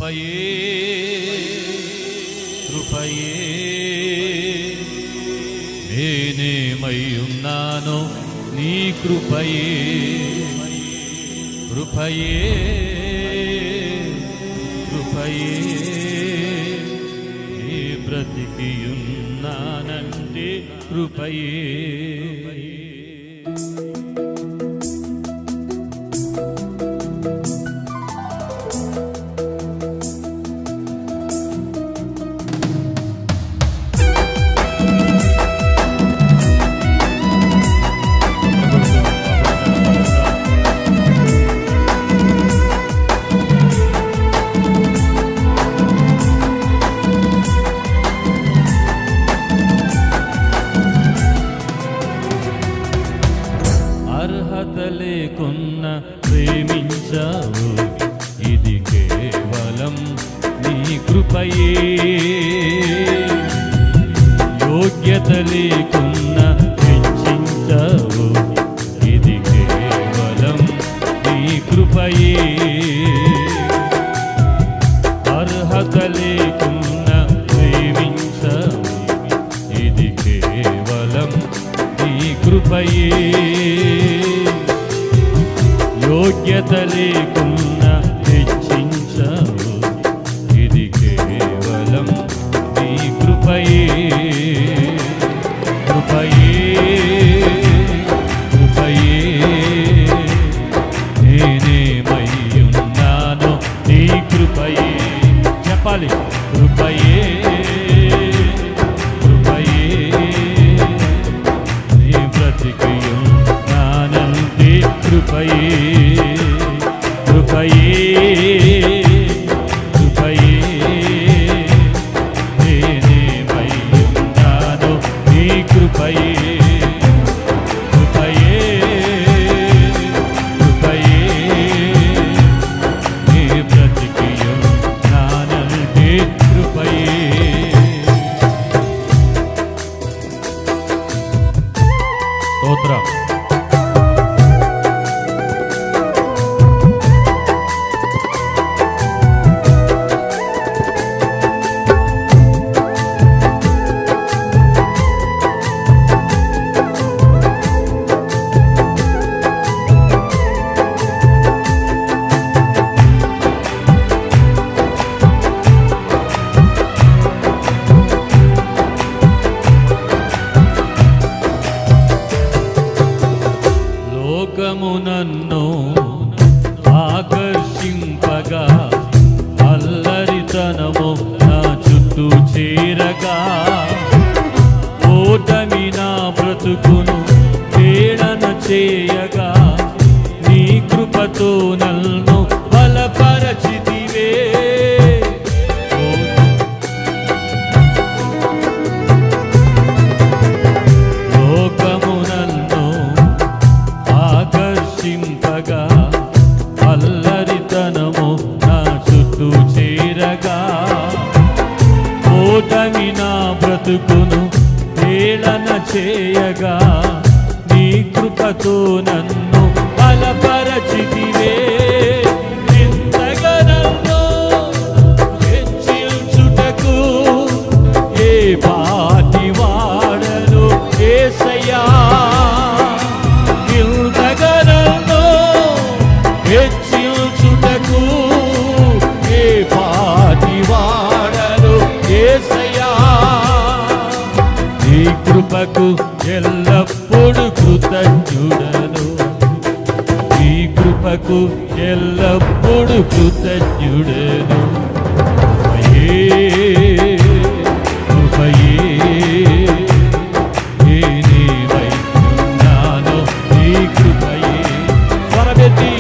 కృపయే కృపయే నేనేమై ఉన్నానో నీ కృపయే కృపయే కృపయే నీ బ్రతికియున్నానంటే కృపయే. అర్హత లేకున్న ప్రేమించావు, ఇది కేవలం నీ కృపయే. యోగ్యత లేకున్న హెచ్చించావు, ఇది కేవలం నీ కృపయే. అర్హత లేకున్న ప్రేమించావు, ఇది కేవలం నీ కృపయే. యోగ్యత లేకున్న హెచ్చించావు, ఇది కేవలం నీ కృపయే. కృపయే కృపయే నేనేమై ఉన్నానో నీ కృపయే. చెప్పాలి. కృపయే కృపయే నీ బ్రతికియున్నానంటే కృపయే కృపయే కృపయే నేనేమై ఉన్నానో నీ కృపయే కృపయే కృపయే నీ బ్రతికియున్నానంటే కృపయే. స్తోత్రం. లోకము నన్ను ఆకర్షింపగా, అల్లరితనము నా చుట్టూ చేరగా, ఓటమి నా బ్రతుకును వేళన చేయగా, నీ కృపతో నన్ను బలపరచితివే. లోకము నన్ను ఆకర్షింపగా, అల్లరితనము నా చుట్టూ చేరగా, ఓటమి నా బ్రతుకును వేళన చేయగా, నీ కృపతో నన్ను బలపరచితివే. ఇంతగా నన్ను హెచ్చించుటకు ఏ పాటి వాడను యేసయ్యా. హెచ్చించుటకు ఏ పాటి వాడను యేసయ్యా. నీ కృపకు ఎల్లప్పుడు కృతజ్ఞుడను, నీ కృపకు ఎల్లప్పుడు కృతజ్ఞుడను. కృపయే నేనేమై ఉన్నానో నీ కృపయే. స్వరమెత్తి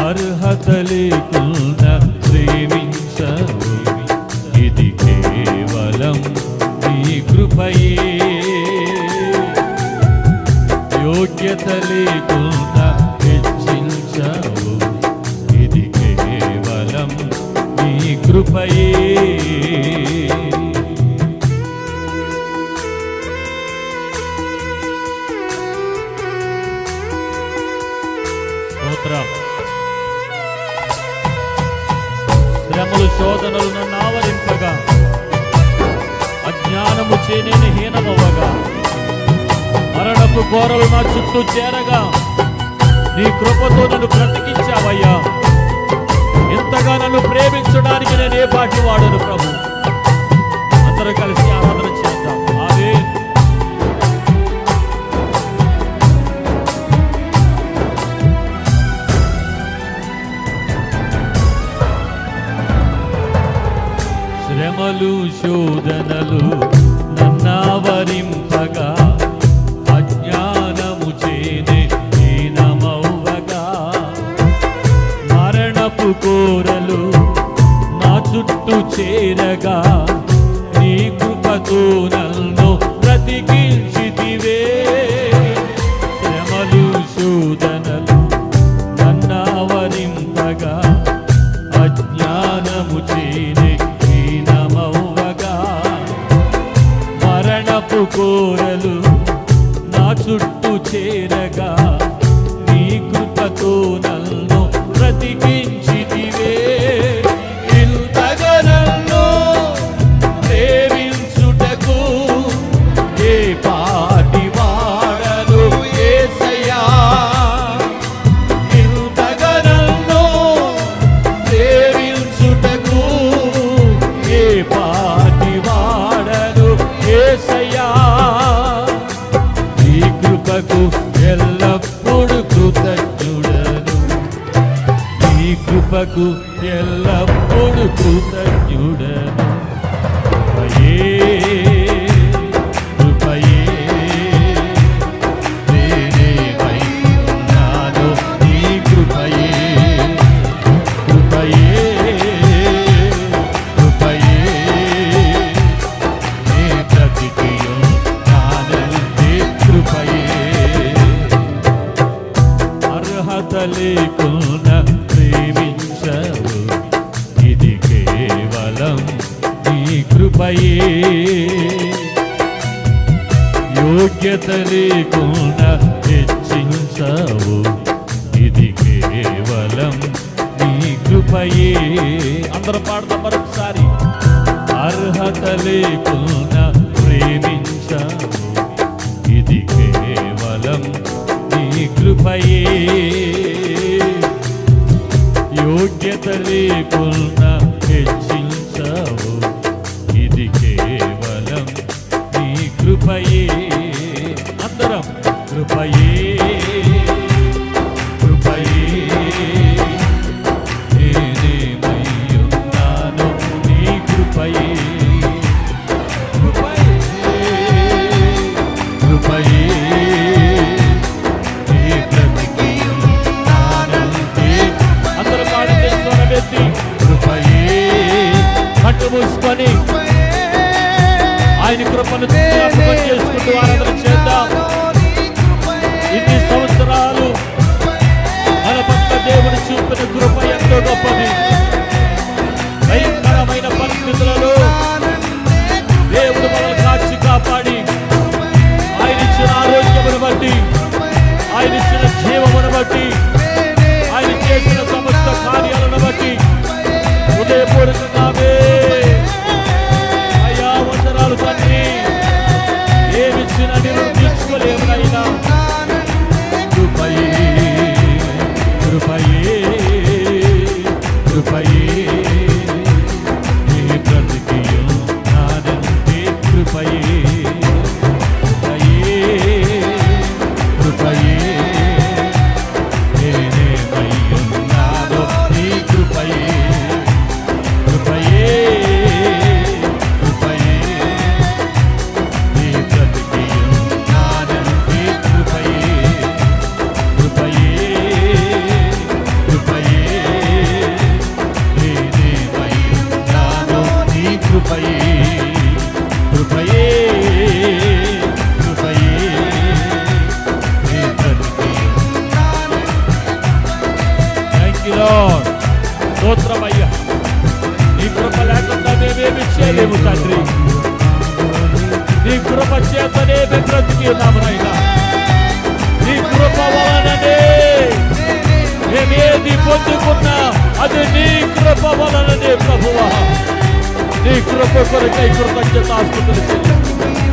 అర్హత లేకున్న ప్రేమించవు, ఇది కేవలం నీ కృపయే. యోగ్యత లేకున్న హెచ్చించవు, ఇది కేవలం నీ కృపయే. శ్రమలు శోధనలు నన్ను ఆవరింపగా, అజ్ఞానము చే నేను హీనమవ్వగా, మరణపు కోరలు నా చుట్టూ చేరగా, నీ కృపతో నన్ను బ్రతికించావయ్యా. ఇంతగా నన్ను ప్రేమించడానికి నేను ఏ పాటి వాడను ప్రభు. అందరూ కలిసి ఆరాధన చేద్దాం. ఆమేన్. శ్రమలు శోధనలు నన్నావరింపగా, అజ్ఞానము చేనే హీనమవ్వగా, మరణపు కోరలు నా చుట్టూ చేరగా, నీ కృపతో నన్ను బ్రతికించితివే. శ్రమలు శోధనలు నన్నావరింపగా, అజ్ఞానము చేనే హీనమవ్వగా, మరణపు కోరలు నా చుట్టూ చేరగా, నీ కృపతో నన్ను బ్రతికించితివే. ఇంతగా నన్ను ప్రేమించుటకు ఏ పాటి వాడను యేసయ్యా. ఇంతగా నన్ను ప్రేమించుటకు ఏ పాటి వాడను యేసయ్యా. నీ కృపకు ఎల్లప్పుడు కృతజ్ఞుడను, నీ కృపకు ఎల్లప్పుడు కృతజ్ఞుడను. కృపయే నేనేమై ఉన్నానో నీ కృపయే, కృపయే కృపయే నే బ్రతికియున్నానంటే కృపయే. అర్హత లేకున్నా ప్రేమించవు, ఇది కేవలం నీ కృపయే. యోగ్యత లేకున్నా హెచ్చించవు, ఇది కేవలం నీ కృపయే. అందరూ పాడదాం మరొకసారి. అర్హత లేకున్నా ప్రేమించవు, ఇది కేవలం నీ కృపయే. యోగ్యత లేకున్నా హెచ్చించవు, ఇది కేవలం నీ కృపయే. అందరం కృపయే కృపయే నేనేమై ఉన్నానో నీ కృపయే, కృపయే కృపయే నీ బ్రతికియున్నానంటే. అందరూ పాడండి స్వరమెత్తి. కృపయే. కళ్ళు మూసుకొని ఆయన కృపను జ్ఞాపకం చేసుకుంటూ ఆరాధన చేద్దాం. ఇన్ని సంవత్సరాలు మన పట్ల దేవుడు చూపిన కృప ఎంతో గొప్పది. భయంకరమైన పరిస్థితులలో దేవుడు మనల్ని కాచి కాపాడి, ఆయన ఇచ్చిన ఆరోగ్యమును బట్టి, ఆయన ఇచ్చిన జీవమును బట్టి, ఆయన చేసిన సమస్త కార్యాలను బట్టి హృదయపూర్వకంగానే అయ్యా వందనాలు తండ్రి. ఏమిచ్చినా నేను తీర్చుకోలేము నాయనా. కృపయే కృపయే కృపయే నీ బ్రతికియున్నానంటే కృపయే, కృపయే కృపయే నేనేమై ఉన్నానో నీ కృపయే, కృపయే కృపయే నీ బ్రతికియున్నానంటే కృపయే, కృపయే కృపయే నేనేమై ఉన్నానో నీ కృపయే, కృపయే కృపయే నీ బ్రతికియున్నాను. Thank you lord. స్తోత్రమయ్యా. నీ కృప లేకుండా మేమేమి చేయలేము తండ్రి. నీ కృప చేతనే మేము బ్రతికి ఉన్నాము నాయనా. నీ కృప వలననే మేమేది పొందుకున్నా అది అది నీ కృప వలననే ప్రభువా. నీ కృప కొరకై కృతజ్ఞతాస్తుతులు చెల్లిస్తున్నాను.